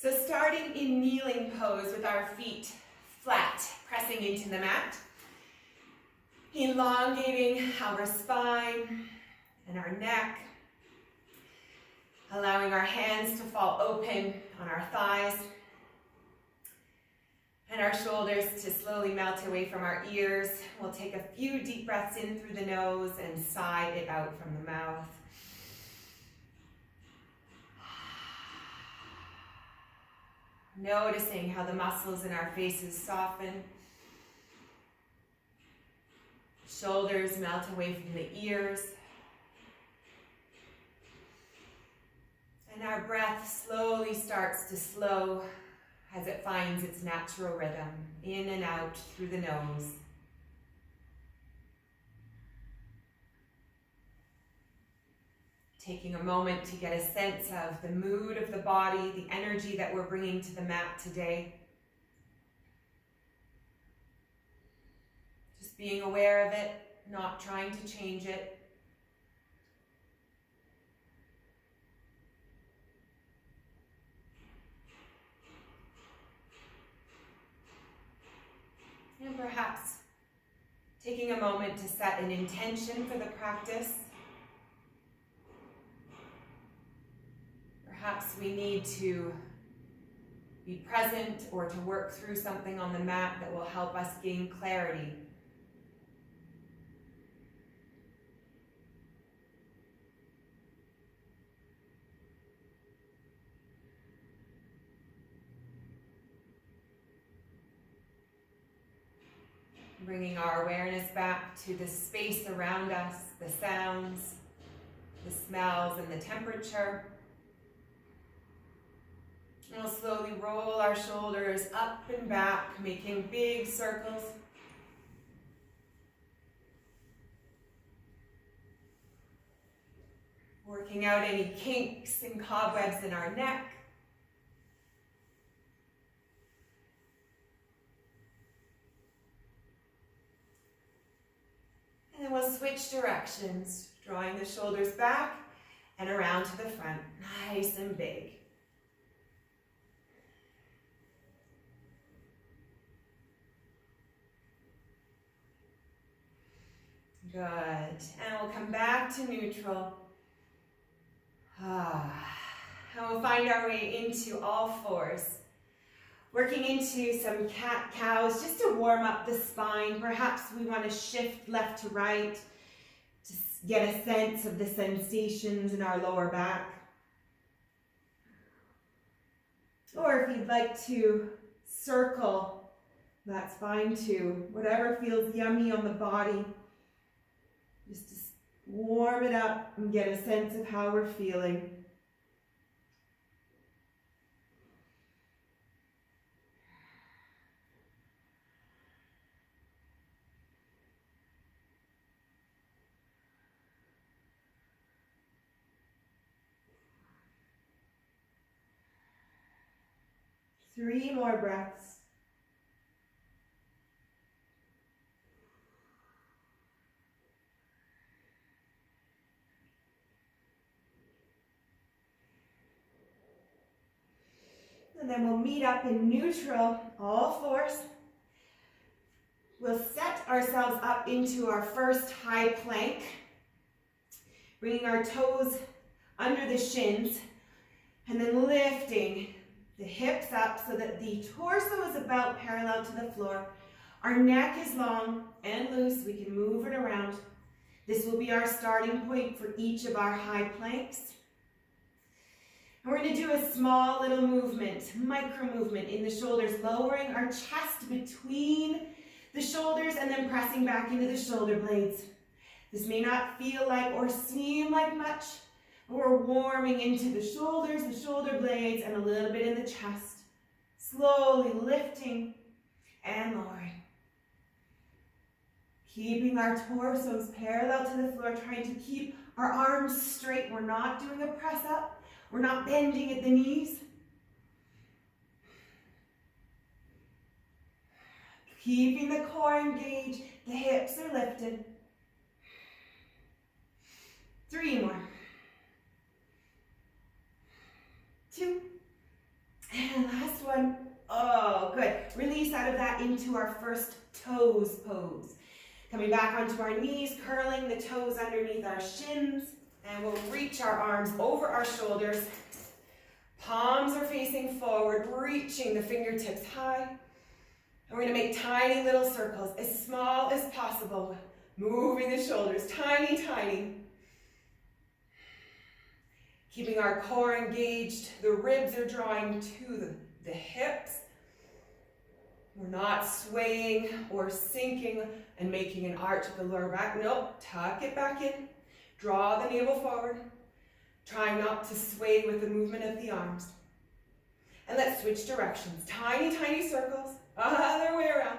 So starting in kneeling pose with our feet flat, pressing into the mat, elongating our spine and our neck, allowing our hands to fall open on our thighs, and our shoulders to slowly melt away from our ears. We'll take a few deep breaths in through the nose and sigh it out from the mouth. Noticing how the muscles in our faces soften. Shoulders melt away from the ears. And our breath slowly starts to slow as it finds its natural rhythm, in and out through the nose. Taking a moment to get a sense of the mood of the body, the energy that we're bringing to the mat today. Just being aware of it, not trying to change it. And perhaps taking a moment to set an intention for the practice. Perhaps we need to be present or to work through something on the mat that will help us gain clarity. Bringing our awareness back to the space around us, the sounds, the smells, and the temperature. And we'll slowly roll our shoulders up and back, making big circles. Working out any kinks and cobwebs in our neck. And then we'll switch directions, drawing the shoulders back and around to the front, nice and big. Good. And we'll come back to neutral. And we'll find our way into all fours. Working into some cat-cows just to warm up the spine. Perhaps we want to shift left to right to get a sense of the sensations in our lower back. Or if you'd like to circle, that's fine too. Whatever feels yummy on the body. Just to warm it up and get a sense of how we're feeling. Three more breaths. And then we'll meet up in neutral, all fours. We'll set ourselves up into our first high plank, bringing our toes under the shins, and then lifting the hips up so that the torso is about parallel to the floor. Our neck is long and loose. We can move it around. This will be our starting point for each of our high planks. And we're going to do a small little movement, micro movement in the shoulders, lowering our chest between the shoulders and then pressing back into the shoulder blades. This may not feel like or seem like much, but we're warming into the shoulders, the shoulder blades, and a little bit in the chest. Slowly lifting and lowering. Keeping our torsos parallel to the floor, trying to keep our arms straight. We're not doing a press up. We're not bending at the knees. Keeping the core engaged, the hips are lifted. 3 more. 2. And last one. Oh, good. Release out of that into our first toes pose. Coming back onto our knees, curling the toes underneath our shins, and we'll reach our arms over our shoulders. Palms are facing forward, reaching the fingertips high. And we're going to make tiny little circles, as small as possible, moving the shoulders, tiny, tiny. Keeping our core engaged, the ribs are drawing to the hips. We're not swaying or sinking and making an arch of the lower back. Nope, tuck it back in. Draw the navel forward. Trying not to sway with the movement of the arms. And let's switch directions. Tiny, tiny circles, other way around.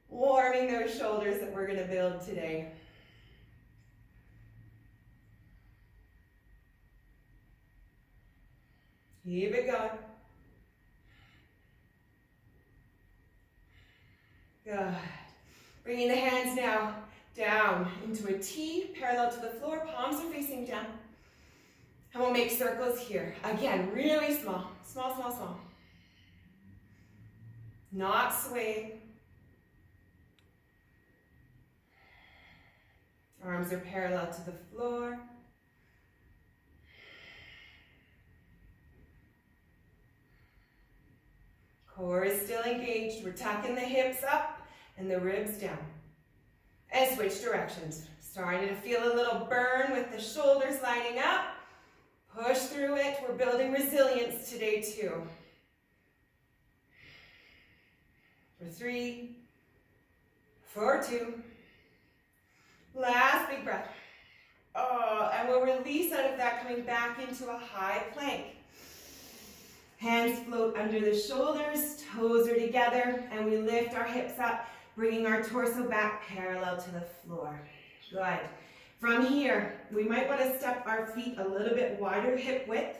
Warming those shoulders that we're going to build today. Keep it going. Good. Bringing the hands now down into a T, parallel to the floor. Palms are facing down. And we'll make circles here. Again, really small. Small, small, small. Not swaying. Arms are parallel to the floor. Core is still engaged. We're tucking the hips up and the ribs down. And switch directions. Starting to feel a little burn with the shoulders lining up. Push through it. We're building resilience today too. For 3, for 2. Last big breath. Oh, and we'll release out of that, coming back into a high plank. Hands float under the shoulders, toes are together, and we lift our hips up, bringing our torso back parallel to the floor. Good. From here, we might want to step our feet a little bit wider hip width.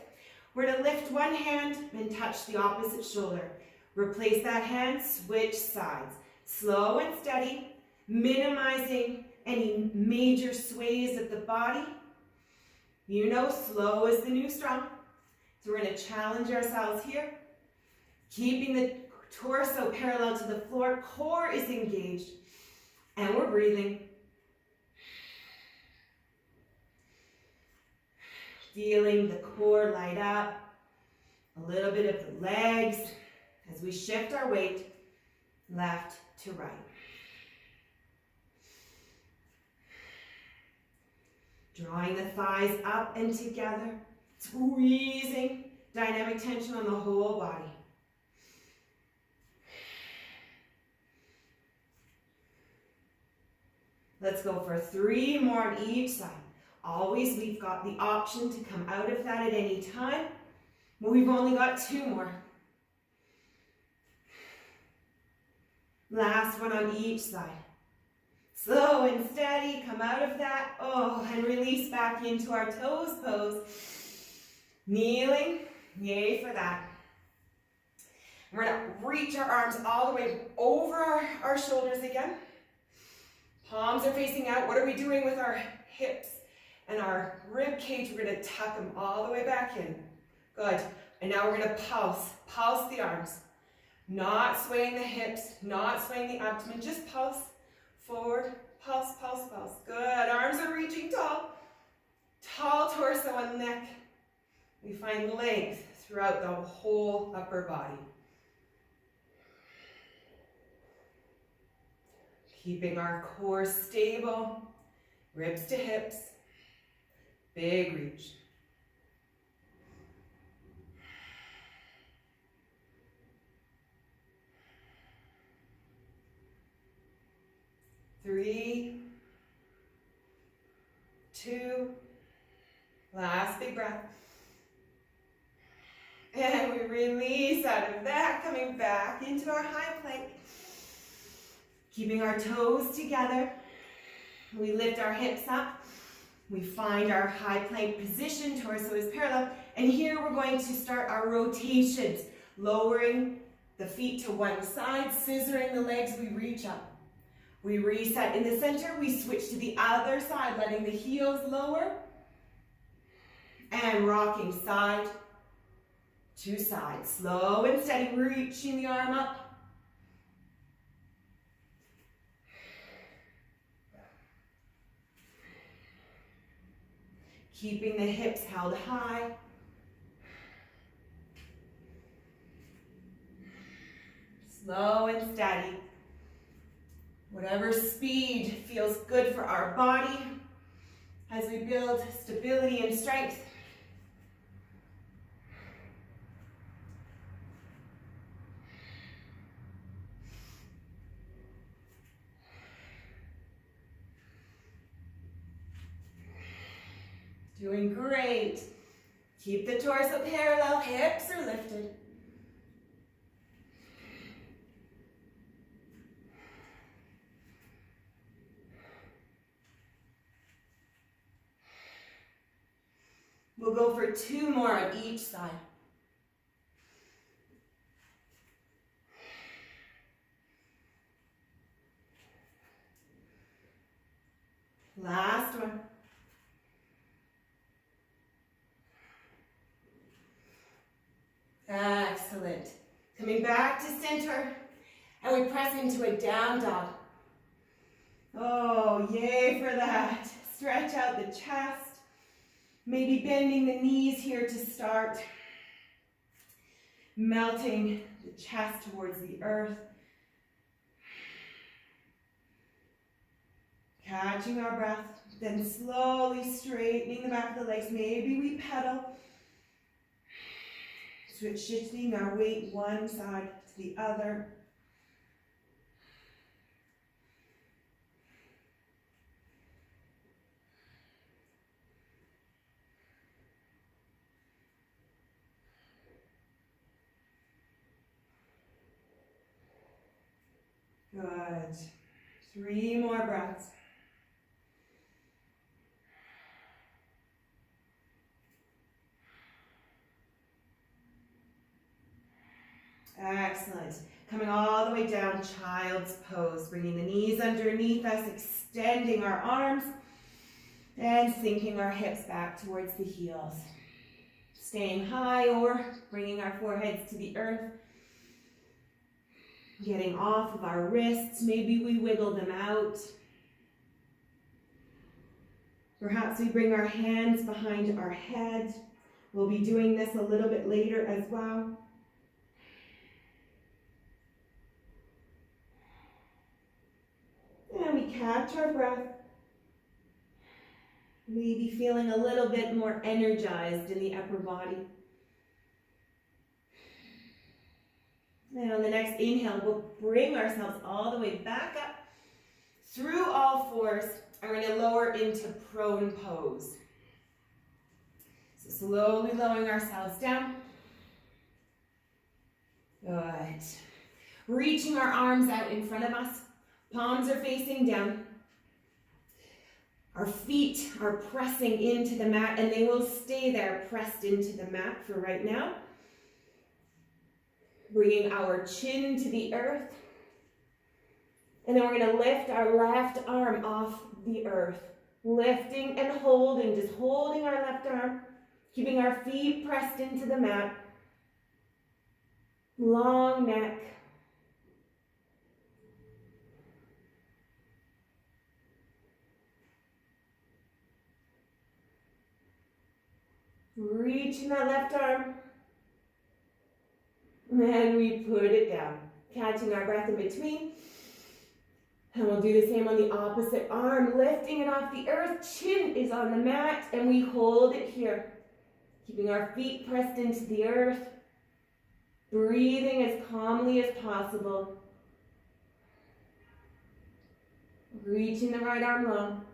We're going to lift one hand and touch the opposite shoulder. Replace that hand, switch sides. Slow and steady, minimizing any major sways of the body. You know, slow is the new strong. So we're going to challenge ourselves here. Keeping the torso parallel to the floor, core is engaged, and we're breathing. Feeling the core light up, a little bit of the legs as we shift our weight left to right. Drawing the thighs up and together, squeezing dynamic tension on the whole body. Let's go for 3 more on each side. Always, we've got the option to come out of that at any time, but we've only got 2 more. Last one on each side. Slow and steady, come out of that. Oh, and release back into our toes pose. Kneeling, yay for that. We're going to reach our arms all the way over our shoulders again. Palms are facing out. What are we doing with our hips and our rib cage? We're going to tuck them all the way back in. Good. And now we're going to pulse the arms. Not swaying the hips, not swaying the abdomen, just pulse forward, pulse, pulse, pulse. Good. Arms are reaching tall. Tall torso and neck. We find length throughout the whole upper body. Keeping our core stable, ribs to hips, big reach. Three, 2, last big breath. And we release out of that, coming back into our high plank. Keeping our toes together. We lift our hips up. We find our high plank position, torso is parallel. And here we're going to start our rotations, lowering the feet to one side, scissoring the legs, we reach up. We reset in the center, we switch to the other side, letting the heels lower. And rocking side to side. Slow and steady, reaching the arm up. Keeping the hips held high. Slow and steady. Whatever speed feels good for our body as we build stability and strength. Doing great. Keep the torso parallel, hips are lifted. We'll go for 2 more on each side. Last one. Excellent. Coming back to center, and we press into a down dog. Oh, yay for that. Stretch out the chest. Maybe bending the knees here to start. Melting the chest towards the earth. Catching our breath, then slowly straightening the back of the legs. Maybe we pedal. Shifting our weight one side to the other. Good. 3 more breaths. Excellent. Coming all the way down, child's pose. Bringing the knees underneath us, extending our arms, and sinking our hips back towards the heels. Staying high or bringing our foreheads to the earth. Getting off of our wrists. Maybe we wiggle them out. Perhaps we bring our hands behind our head. We'll be doing this a little bit later as well. And we catch our breath. Maybe feeling a little bit more energized in the upper body. And on the next inhale, we'll bring ourselves all the way back up through all fours. And we're going to lower into prone pose. So slowly lowering ourselves down. Good. Reaching our arms out in front of us. Palms are facing down. Our feet are pressing into the mat, and they will stay there pressed into the mat for right now. Bringing our chin to the earth. And then we're going to lift our left arm off the earth. Lifting and holding, just holding our left arm. Keeping our feet pressed into the mat. Long neck. Reaching that left arm. And we put it down. Catching our breath in between. And we'll do the same on the opposite arm. Lifting it off the earth. Chin is on the mat. And we hold it here. Keeping our feet pressed into the earth. Breathing as calmly as possible. Reaching the right arm long.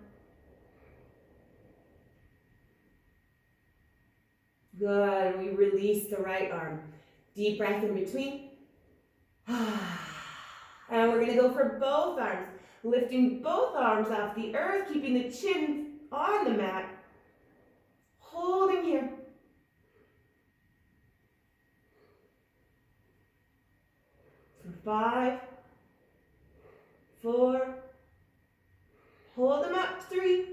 Good. We release the right arm. Deep breath in between. And we're going to go for both arms. Lifting both arms off the earth, keeping the chin on the mat. Holding here. For 5, 4. Hold them up. 3,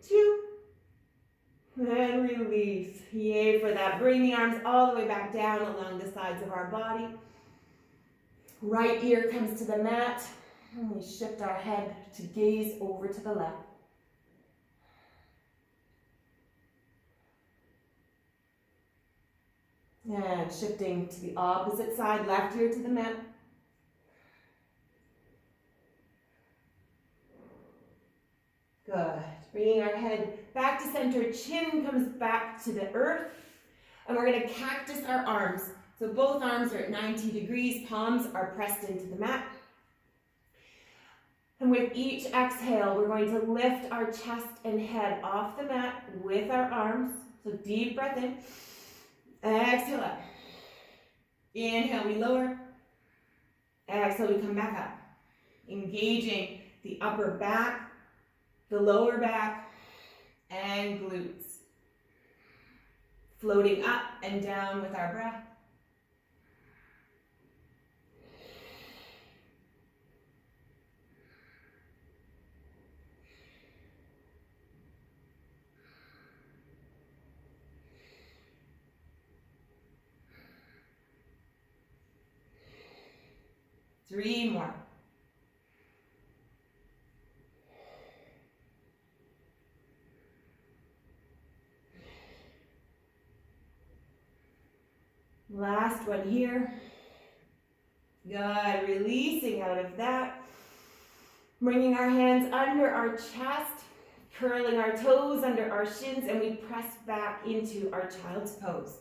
2, And release. Yay for that. Bring the arms all the way back down along the sides of our body. Right ear comes to the mat. And we shift our head to gaze over to the left. And shifting to the opposite side, left ear to the mat. Good. Bringing our head back to center, chin comes back to the earth. And we're going to cactus our arms. So both arms are at 90 degrees, palms are pressed into the mat. And with each exhale, we're going to lift our chest and head off the mat with our arms. So deep breath in. Exhale up. Inhale, we lower. Exhale, we come back up. Engaging the upper back, the lower back, and glutes. Floating up and down with our breath. Three more. Last one here. Good. Releasing out of that. Bringing our hands under our chest, curling our toes under our shins, and we press back into our child's pose.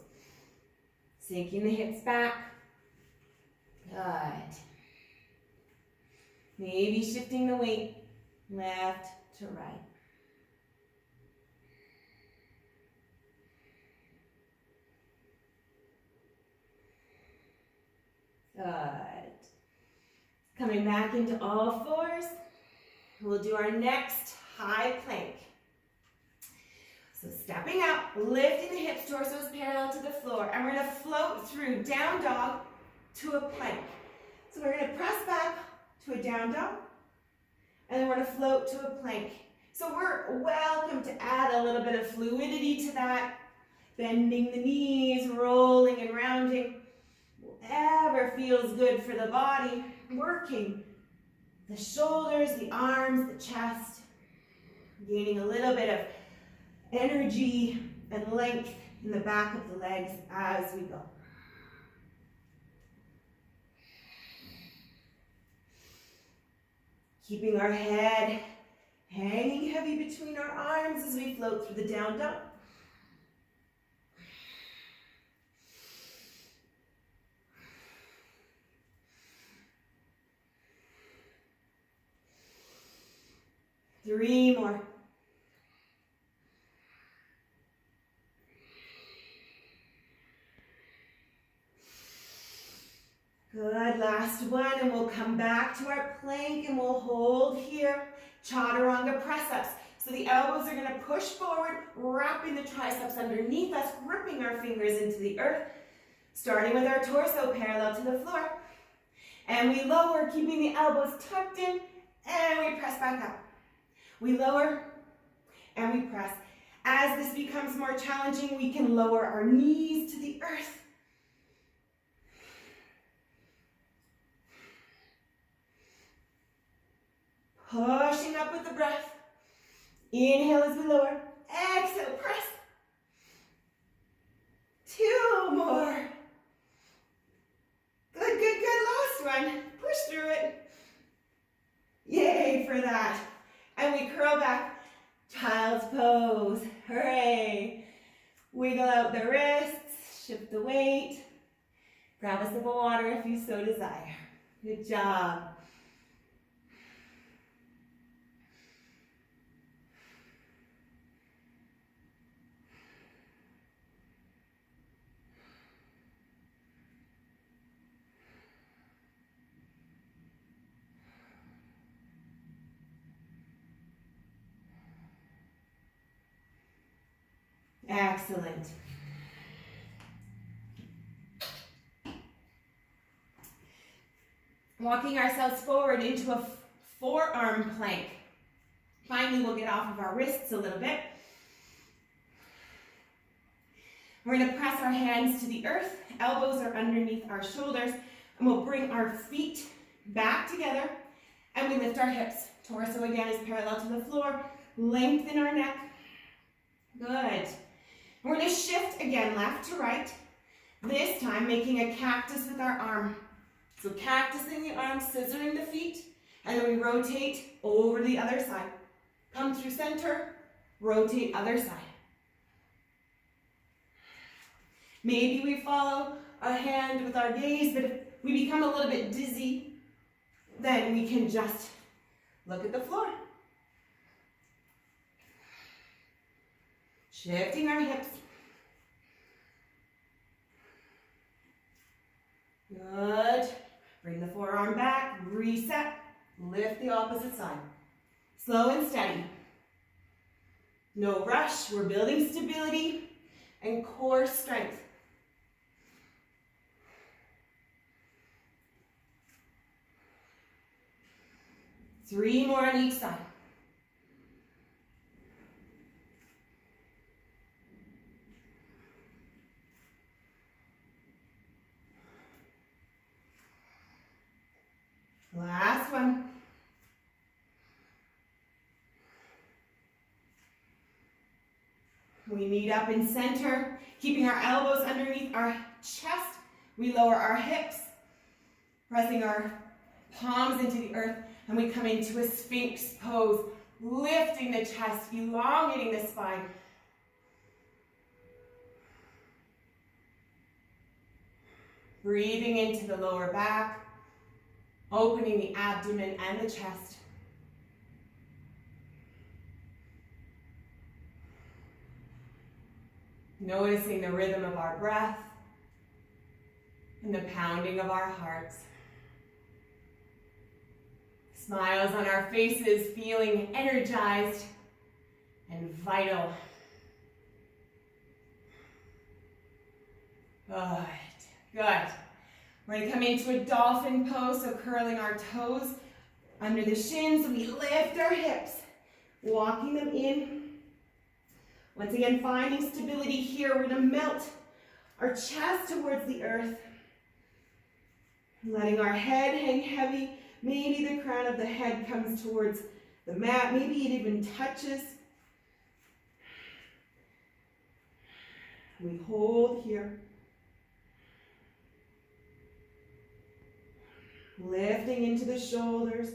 Sinking the hips back. Good. Maybe shifting the weight left to right. Good. Coming back into all fours. We'll do our next high plank. So stepping up, lifting the hips, torsos parallel to the floor, and we're going to float through down dog to a plank. So we're going to press back to a down dog, and then we're going to float to a plank. So we're welcome to add a little bit of fluidity to that, bending the knees, rolling and rounding. Whatever feels good for the body, working the shoulders, the arms, the chest, gaining a little bit of energy and length in the back of the legs as we go. Keeping our head hanging heavy between our arms as we float through the down dog. Three more. Good, last one, and we'll come back to our plank and we'll hold here. Chaturanga press-ups. So the elbows are going to push forward, wrapping the triceps underneath us, gripping our fingers into the earth, starting with our torso parallel to the floor. And we lower, keeping the elbows tucked in, and we press back up. We lower and we press. As this becomes more challenging, we can lower our knees to the earth. Pushing up with the breath. Inhale as we lower. Exhale, press. Two more. Good, good, good. Last one. Push through it. Yay for that. And we curl back, child's pose. Hooray. Wiggle out the wrists, shift the weight. Grab a sip of water if you so desire. Good job. Excellent. Walking ourselves forward into a forearm plank. Finally, we'll get off of our wrists a little bit. We're going to press our hands to the earth, elbows are underneath our shoulders, and we'll bring our feet back together, and we lift our hips. Torso again is parallel to the floor, lengthen our neck. Good. We're going to shift again, left to right, this time making a cactus with our arm. So cactusing the arm, scissoring the feet, and then we rotate over the other side. Come through center, rotate other side. Maybe we follow a hand with our gaze, but if we become a little bit dizzy, then we can just look at the floor. Shifting our hips. Good. Bring the forearm back, reset, lift the opposite side. Slow and steady. No rush, we're building stability and core strength. Three more on each side. Last one. We meet up in center, keeping our elbows underneath our chest. We lower our hips, pressing our palms into the earth, and we come into a Sphinx pose, lifting the chest, elongating the spine. Breathing into the lower back, opening the abdomen and the chest. Noticing the rhythm of our breath and the pounding of our hearts. Smiles on our faces, feeling energized and vital. Good, good. We're going to come into a dolphin pose, so curling our toes under the shins. We lift our hips, walking them in. Once again, finding stability here. We're going to melt our chest towards the earth, letting our head hang heavy. Maybe the crown of the head comes towards the mat. Maybe it even touches. We hold here. Lifting into the shoulders.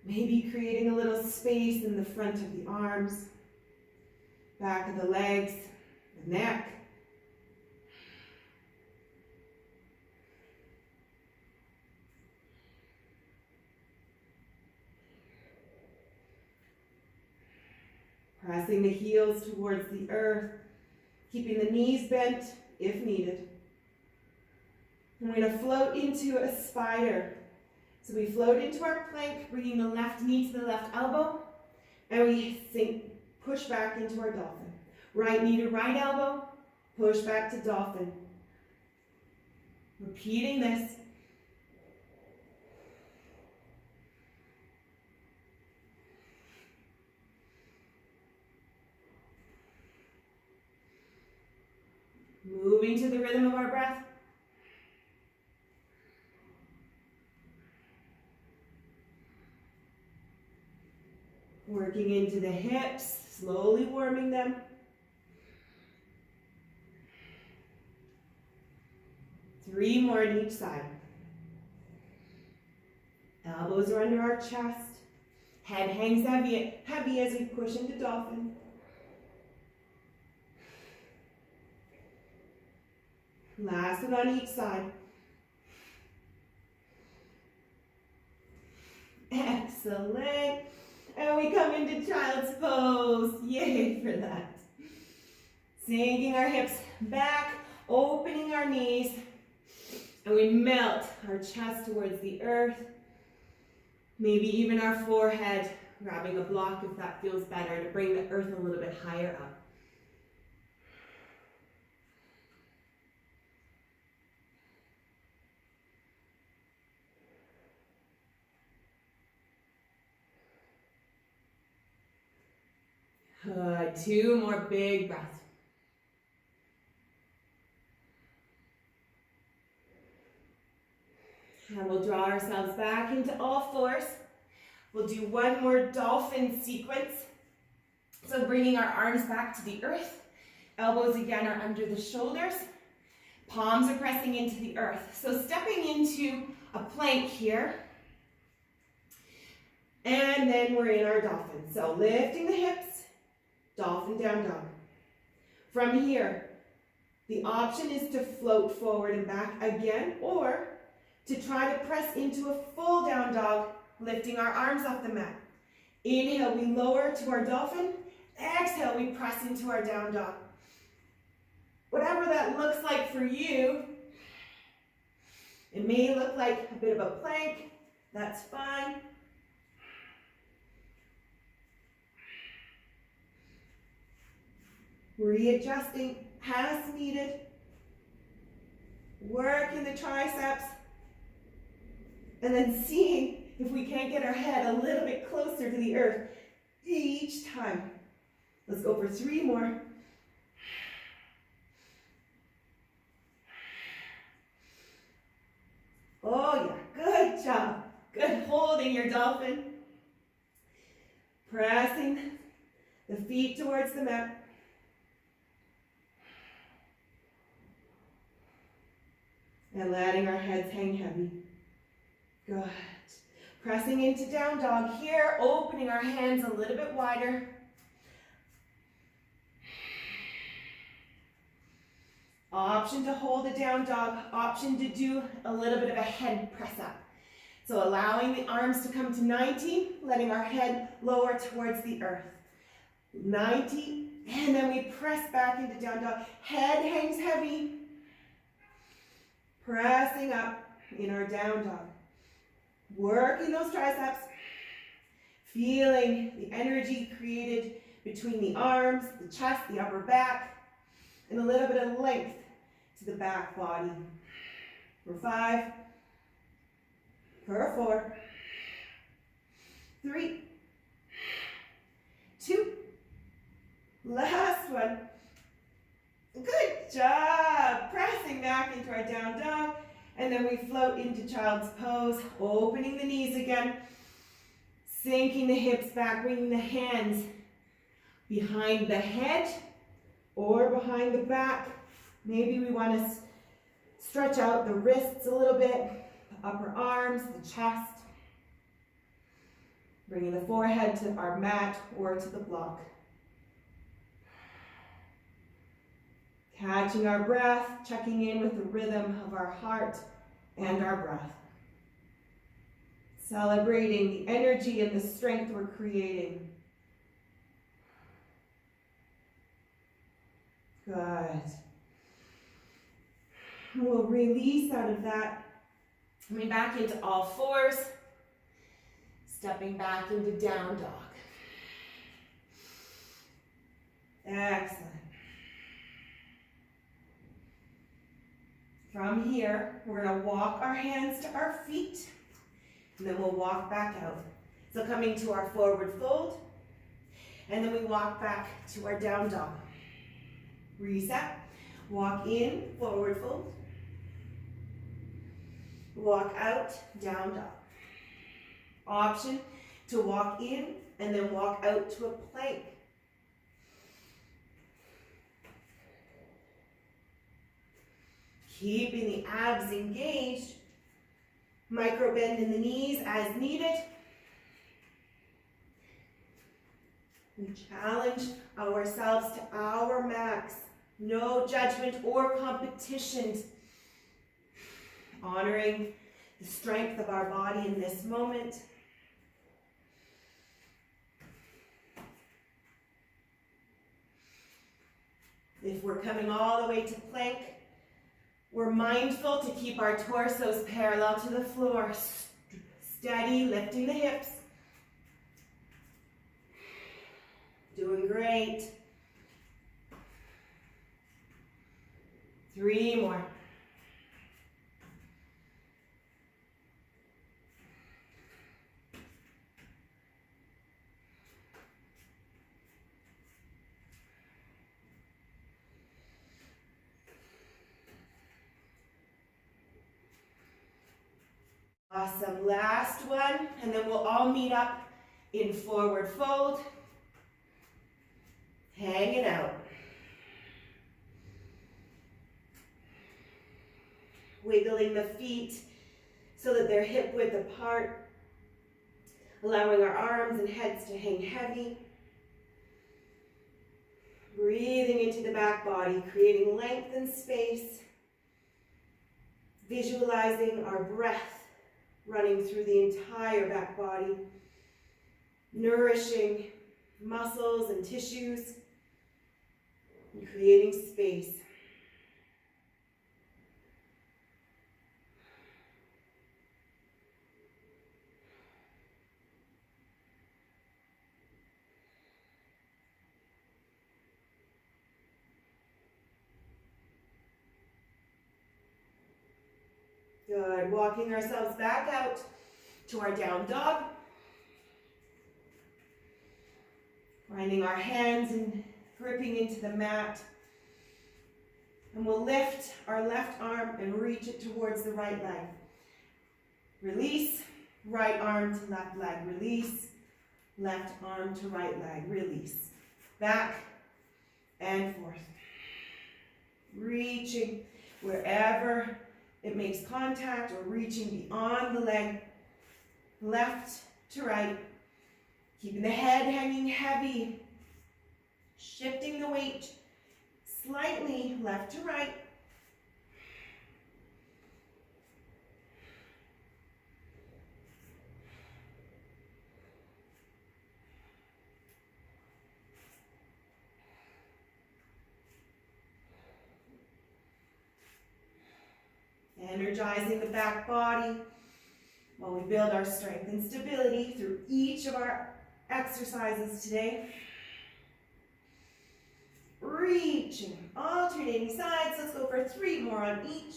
Maybe creating a little space in the front of the arms. Back of the legs, the neck. Pressing the heels towards the earth, keeping the knees bent if needed. And we're going to float into a spider. So we float into our plank, bringing the left knee to the left elbow, and we sink, push back into our dolphin. Right knee to right elbow, push back to dolphin. Repeating this. Moving to the rhythm of our breath. Working into the hips, slowly warming them. Three more on each side. Elbows are under our chest. Head hangs heavy as we push into dolphin. Last one on each side. Excellent. And we come into child's pose. Yay for that. Sinking our hips back, opening our knees, and we melt our chest towards the earth. Maybe even our forehead, grabbing a block if that feels better, to bring the earth a little bit higher up. Good. Two more big breaths. And we'll draw ourselves back into all fours. We'll do one more dolphin sequence. So bringing our arms back to the earth. Elbows again are under the shoulders. Palms are pressing into the earth. So stepping into a plank here. And then we're in our dolphin. So lifting the hips, dolphin down dog. From here, the option is to float forward and back again, or to try to press into a full down dog, lifting our arms off the mat. Inhale, we lower to our dolphin. Exhale, we press into our down dog. Whatever that looks like for you, it may look like a bit of a plank. That's fine. Readjusting as needed. Working the triceps. And then seeing if we can't get our head a little bit closer to the earth each time. Let's go for 3 more. Oh yeah, good job. Good, holding your dolphin. Pressing the feet towards the mat. And letting our heads hang heavy. Good. Pressing into down dog here, opening our hands a little bit wider. Option to hold a down dog, option to do a little bit of a head press up. So allowing the arms to come to 90, letting our head lower towards the earth. 90, and then we press back into down dog. Head hangs heavy. Pressing up in our down dog. Working those triceps. Feeling the energy created between the arms, the chest, the upper back, and a little bit of length to the back body. For 5, for 4, 3, 2, last one. Good job. Pressing back into our down dog. And then we float into child's pose, opening the knees again. Sinking the hips back, bringing the hands behind the head or behind the back. Maybe we want to stretch out the wrists a little bit, the upper arms, the chest. Bringing the forehead to our mat or to the block. Catching our breath, checking in with the rhythm of our heart and our breath. Celebrating the energy and the strength we're creating. Good. We'll release out of that. Coming back into all fours. Stepping back into down dog. Excellent. From here, we're going to walk our hands to our feet, and then we'll walk back out. So coming to our forward fold, and then we walk back to our down dog. Reset, walk in, forward fold, walk out, down dog. Option to walk in, and then walk out to a plank. Keeping the abs engaged. Micro bend in the knees as needed. We challenge ourselves to our max. No judgment or competition. Honoring the strength of our body in this moment. If we're coming all the way to plank, we're mindful to keep our torsos parallel to the floor. Steady, lifting the hips. Doing great. 3 more. Awesome. Last one, and then we'll all meet up in forward fold. Hang it out. Wiggling the feet so that they're hip width apart. Allowing our arms and heads to hang heavy. Breathing into the back body, creating length and space. Visualizing our breath running through the entire back body. Nourishing muscles and tissues. And creating space. Good. Walking ourselves back out to our down dog. Finding our hands and gripping into the mat. And we'll lift our left arm and reach it towards the right leg. Release, right arm to left leg. Release, left arm to right leg. Release. Back and forth. Reaching wherever it makes contact or reaching beyond the leg, left to right, keeping the head hanging heavy, shifting the weight slightly left to right. Energizing the back body while we build our strength and stability through each of our exercises today. Reaching, alternating sides. Let's go for 3 more on each.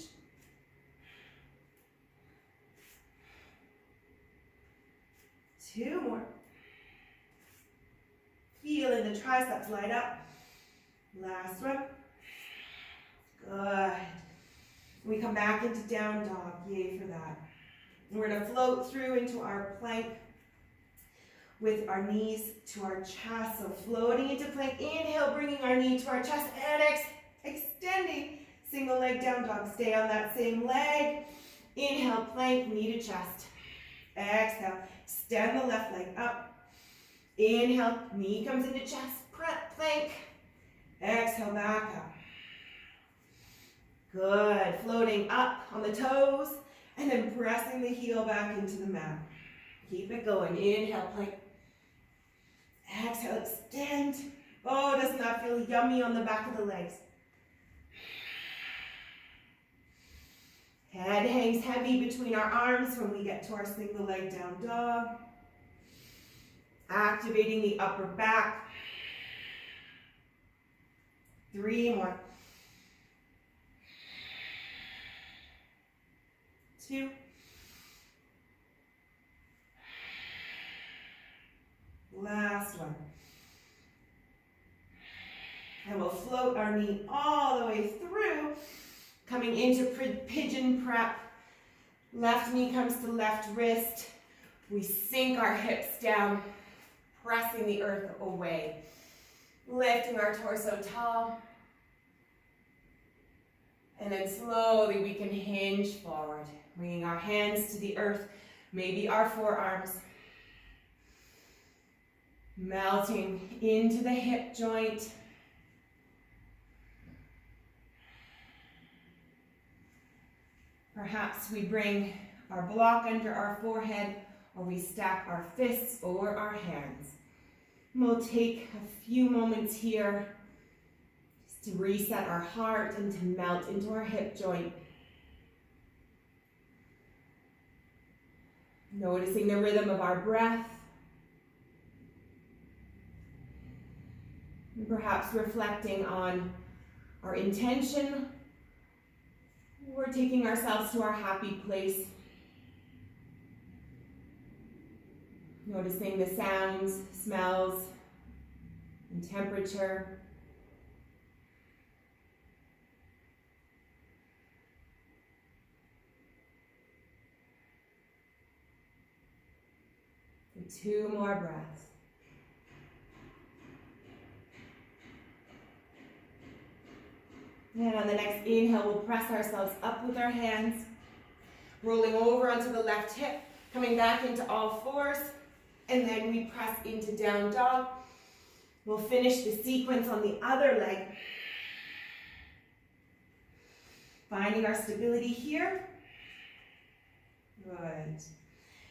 Two more. Feeling the triceps light up. Last one. Good. We come back into down dog. Yay for that. And we're going to float through into our plank with our knees to our chest. So floating into plank. Inhale, bringing our knee to our chest. And extending. Single leg down dog. Stay on that same leg. Inhale, plank, knee to chest. Exhale, extend the left leg up. Inhale, knee comes into chest. Plank. Exhale, back up. Good. Floating up on the toes and then pressing the heel back into the mat. Keep it going. Inhale, plank. Exhale, extend. Oh, doesn't that feel yummy on the back of the legs? Head hangs heavy between our arms when we get to our single leg down dog. Activating the upper back. 3 more. 2. Last one. And we'll float our knee all the way through, coming into pigeon prep. Left knee comes to left wrist. We sink our hips down, pressing the earth away. Lifting our torso tall. And then slowly we can hinge forward, bringing our hands to the earth, maybe our forearms. Melting into the hip joint. Perhaps we bring our block under our forehead, or we stack our fists or our hands. We'll take a few moments here just to reset our heart and to melt into our hip joint. Noticing the rhythm of our breath. And perhaps reflecting on our intention. We're taking ourselves to our happy place. Noticing the sounds, smells, and temperature. 2 more breaths. And on the next inhale, we'll press ourselves up with our hands, rolling over onto the left hip, coming back into all fours, and then we press into down dog. We'll finish the sequence on the other leg. Finding our stability here. Good.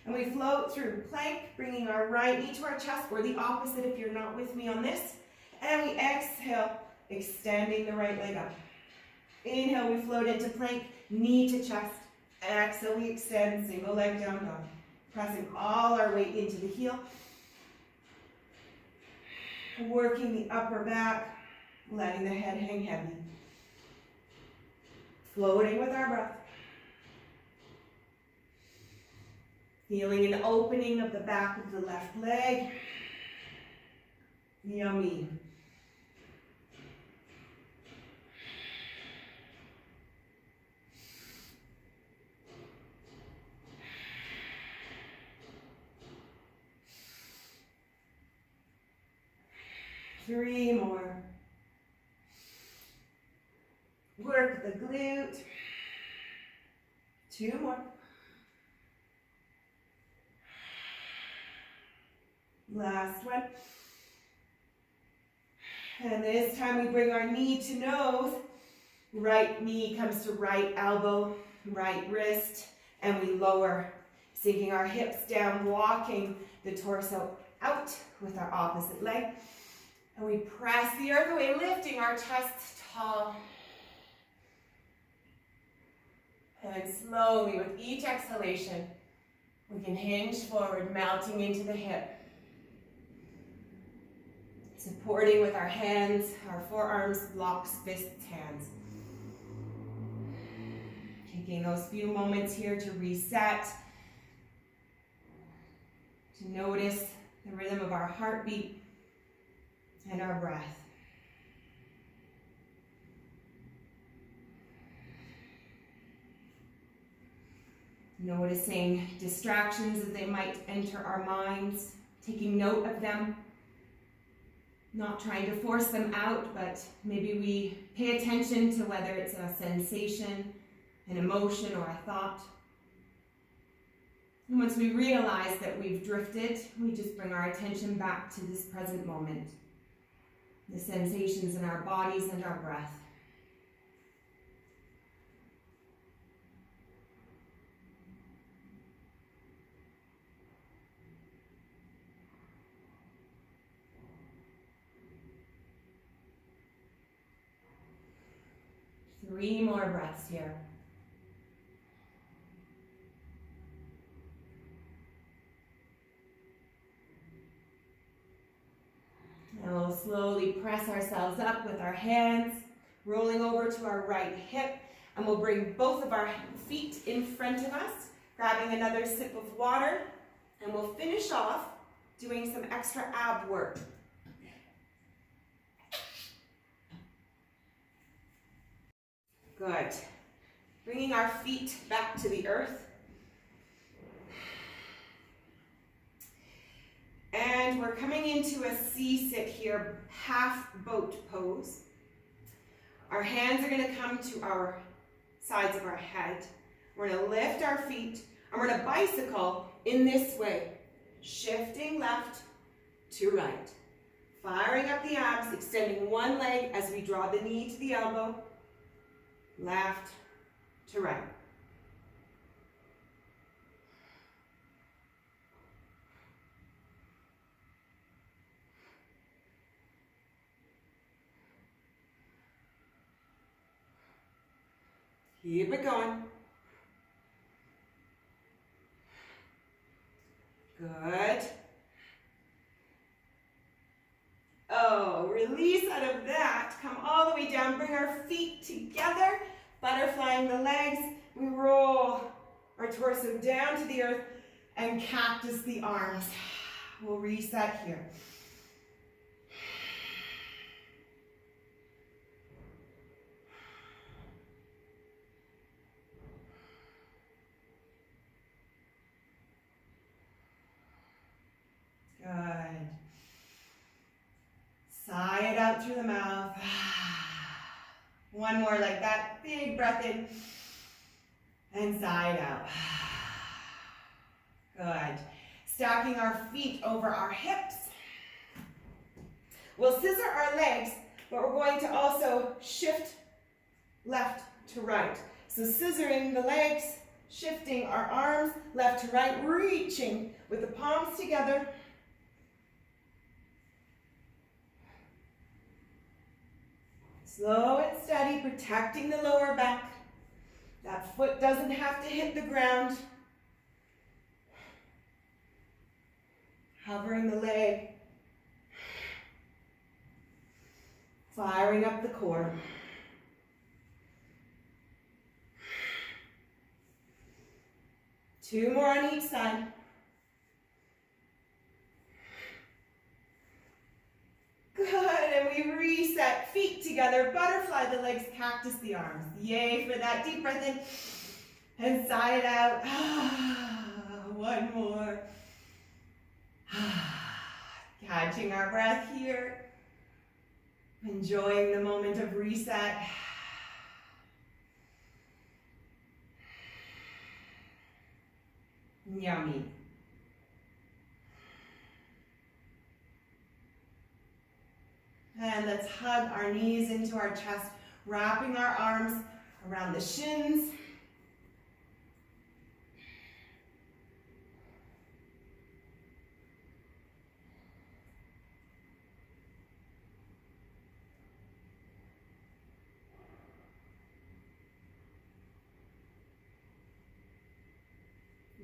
And we float through plank, bringing our right knee to our chest, or the opposite if you're not with me on this. And we exhale, extending the right leg up. Inhale, we float into plank, knee to chest. Exhale, we extend, single leg down dog. Pressing all our weight into the heel. Working the upper back, letting the head hang heavy. Floating with our breath. Feeling an opening of the back of the left leg. Yummy. Three more. Work the glute. 2 more. Last one. And this time we bring our knee to nose. Right knee comes to right elbow, right wrist, and we lower, sinking our hips down, walking the torso out with our opposite leg. And we press the earth away, lifting our chest tall. And slowly, with each exhalation, we can hinge forward, melting into the hip. Supporting with our hands, our forearms, blocks, fists, hands. Taking those few moments here to reset, to notice the rhythm of our heartbeat and our breath. Noticing distractions as they might enter our minds, taking note of them, not trying to force them out, but maybe we pay attention to whether it's a sensation, an emotion, or a thought. And once we realize that we've drifted, we just bring our attention back to this present moment, the sensations in our bodies and our breath. Three more breaths here. And we'll slowly press ourselves up with our hands, rolling over to our right hip, and we'll bring both of our feet in front of us, grabbing another sip of water, and we'll finish off doing some extra ab work. Good. Bringing our feet back to the earth. And we're coming into a C-sit here, half boat pose. Our hands are going to come to our sides of our head. We're going to lift our feet, and we're going to bicycle in this way, shifting left to right. Firing up the abs, extending one leg as we draw the knee to the elbow. Left to right. Keep it going. Good. Oh, release out of that. Come all the way down. Bring our feet together. Butterflying the legs. We roll our torso down to the earth and cactus the arms. We'll reset here. out through the mouth. One more like that. Big breath in and side out. Good. Stacking our feet over our hips. We'll scissor our legs, but we're going to also shift left to right. So scissoring the legs, shifting our arms left to right, reaching with the palms together. Slow and steady, protecting the lower back. That foot doesn't have to hit the ground. Hovering the leg. Firing up the core. Two more on each side. Good, and we reset, feet together, butterfly the legs, cactus the arms. Yay for that, deep breath in and side out. One more. Catching our breath here. Enjoying the moment of reset. Yummy. And let's hug our knees into our chest, wrapping our arms around the shins.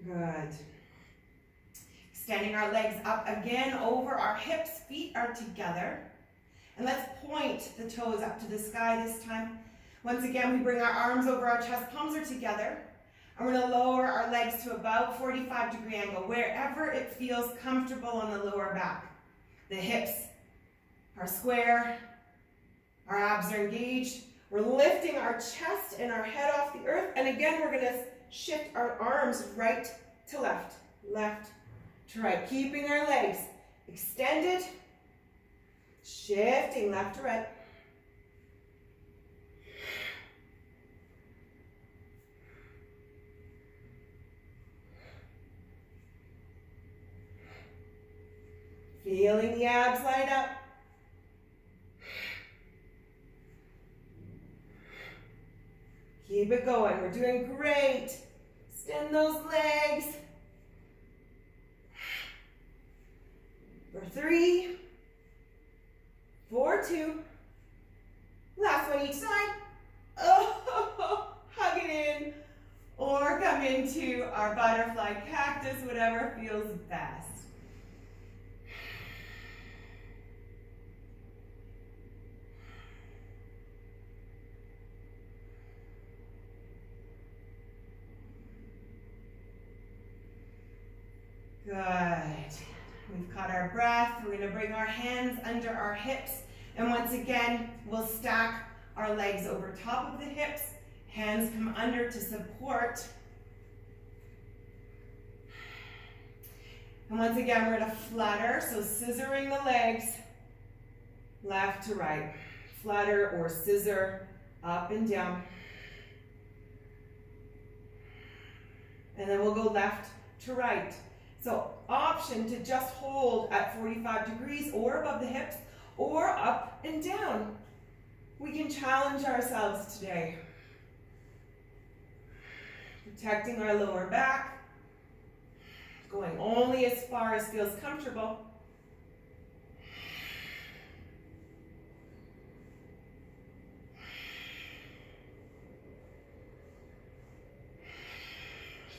Good. Extending our legs up again over our hips, feet are together. And let's point the toes up to the sky this time. Once again, we bring our arms over our chest, palms are together. And we're going to lower our legs to about 45-degree angle, wherever it feels comfortable on the lower back. The hips are square, our abs are engaged. We're lifting our chest and our head off the earth. And again, we're going to shift our arms right to left, left to right, keeping our legs extended, shifting left to right. Feeling the abs light up. Keep it going. We're doing great. Extend those legs. For 3, 4, 2. Last one each side. Oh, hug it in. Or come into our butterfly cactus, whatever feels best. Good. We've caught our breath. We're going to bring our hands under our hips. And once again, we'll stack our legs over top of the hips. Hands come under to support. And once again, we're going to flutter. So scissoring the legs, left to right. Flutter or scissor, up and down. And then we'll go left to right. So option to just hold at 45 degrees or above the hips or up and down. We can challenge ourselves today. Protecting our lower back. Going only as far as feels comfortable.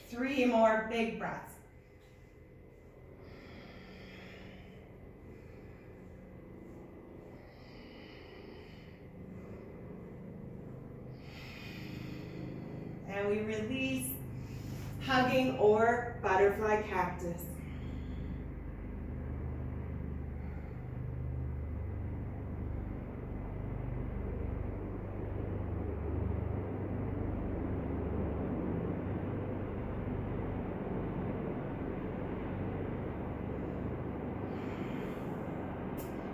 Three more big breaths. And we release, hugging or butterfly cactus.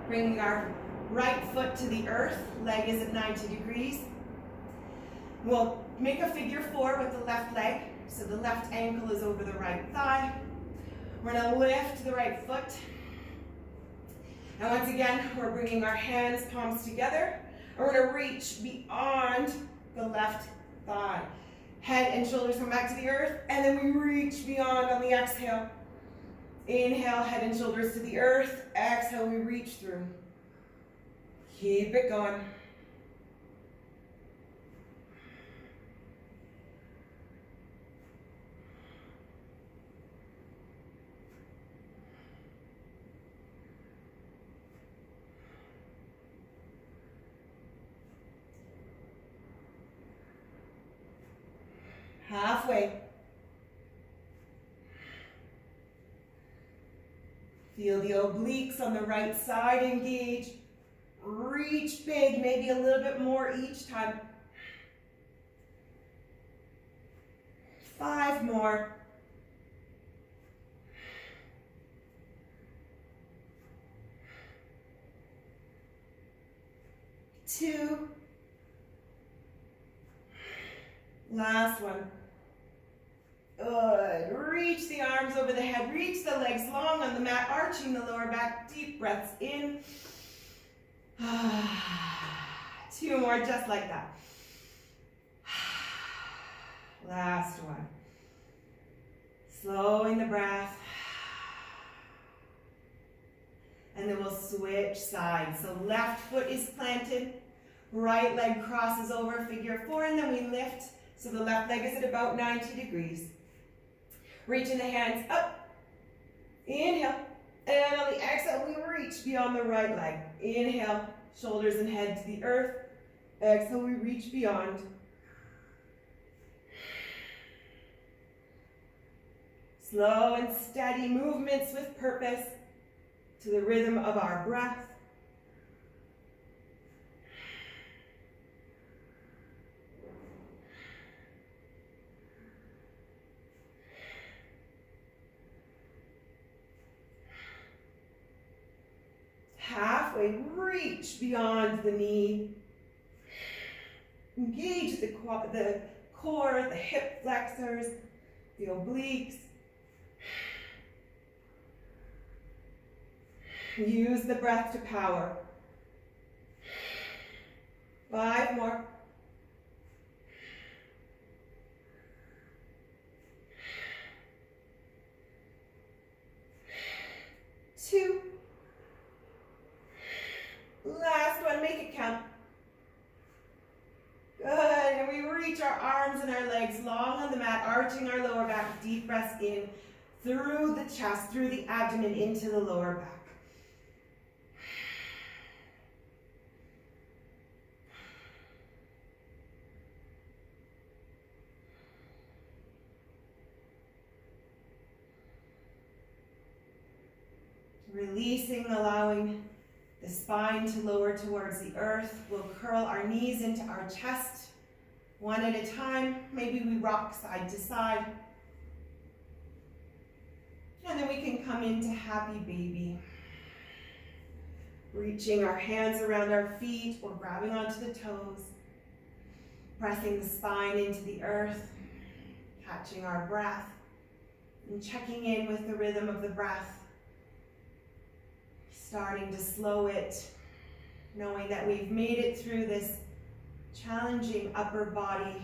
Bringing our right foot to the earth, leg is at 90 degrees. We'll make a figure 4 with the left leg, so the left ankle is over the right thigh. We're going to lift the right foot. And once again, we're bringing our hands, palms together. And we're going to reach beyond the left thigh. Head and shoulders come back to the earth, and then we reach beyond on the exhale. Inhale, head and shoulders to the earth. Exhale, we reach through. Keep it going. Halfway. Feel the obliques on the right side engage. Reach big, maybe a little bit more each time. 5 more. 2. Last one. Good. Reach the arms over the head. Reach the legs long on the mat, arching the lower back. Deep breaths in. 2 more, just like that. Last one. Slowing the breath. And then we'll switch sides. So left foot is planted. Right leg crosses over, figure 4, and then we lift. So the left leg is at about 90 degrees. Reaching the hands up. Inhale. And on the exhale, we reach beyond the right leg. Inhale, shoulders and head to the earth. Exhale, we reach beyond. Slow and steady movements with purpose to the rhythm of our breath. Halfway, reach beyond the knee. Engage the core, the hip flexors, the obliques. Use the breath to power. 5 more. 2. Last one, make it count. Good, and we reach our arms and our legs long on the mat, arching our lower back. Deep breaths in through the chest, through the abdomen, into the lower back. Releasing, allowing the spine to lower towards the earth. We'll curl our knees into our chest, one at a time. Maybe we rock side to side. And then we can come into happy baby. Reaching our hands around our feet or grabbing onto the toes. Pressing the spine into the earth. Catching our breath. And checking in with the rhythm of the breath. Starting to slow it, knowing that we've made it through this challenging upper body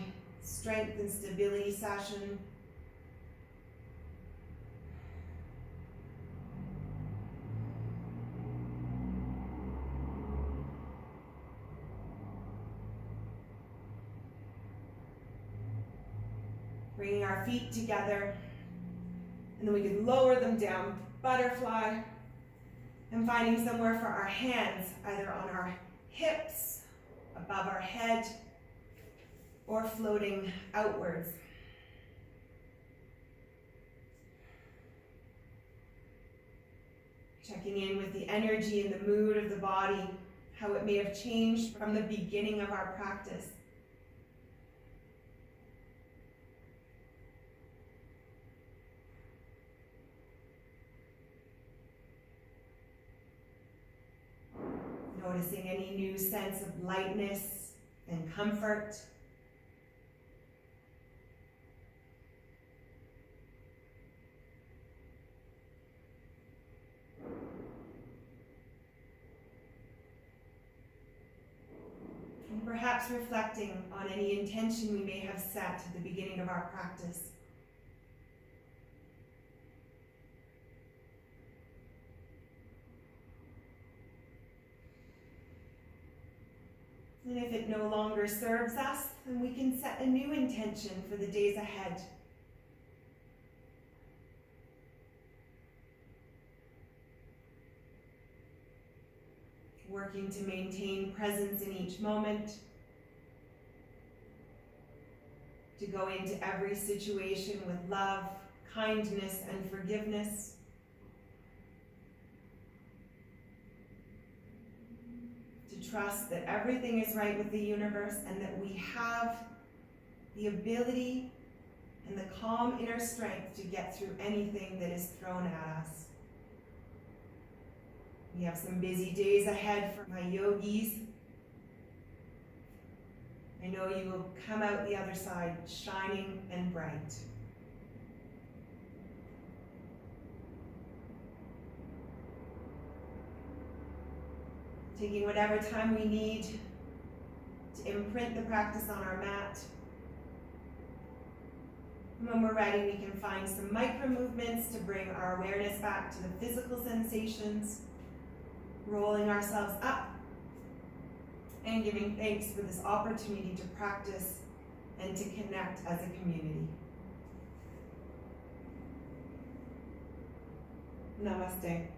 strength and stability session. Bringing our feet together, and then we can lower them down, butterfly. And finding somewhere for our hands, either on our hips, above our head, or floating outwards. Checking in with the energy and the mood of the body, how it may have changed from the beginning of our practice. Noticing any new sense of lightness and comfort. And perhaps reflecting on any intention we may have set at the beginning of our practice. And if it no longer serves us, then we can set a new intention for the days ahead. Working to maintain presence in each moment, to go into every situation with love, kindness, and forgiveness. To trust that everything is right with the universe and that we have the ability and the calm inner strength to get through anything that is thrown at us. We have some busy days ahead for my yogis. I know you will come out the other side shining and bright. Taking whatever time we need to imprint the practice on our mat. And when we're ready, we can find some micro movements to bring our awareness back to the physical sensations, rolling ourselves up and giving thanks for this opportunity to practice and to connect as a community. Namaste.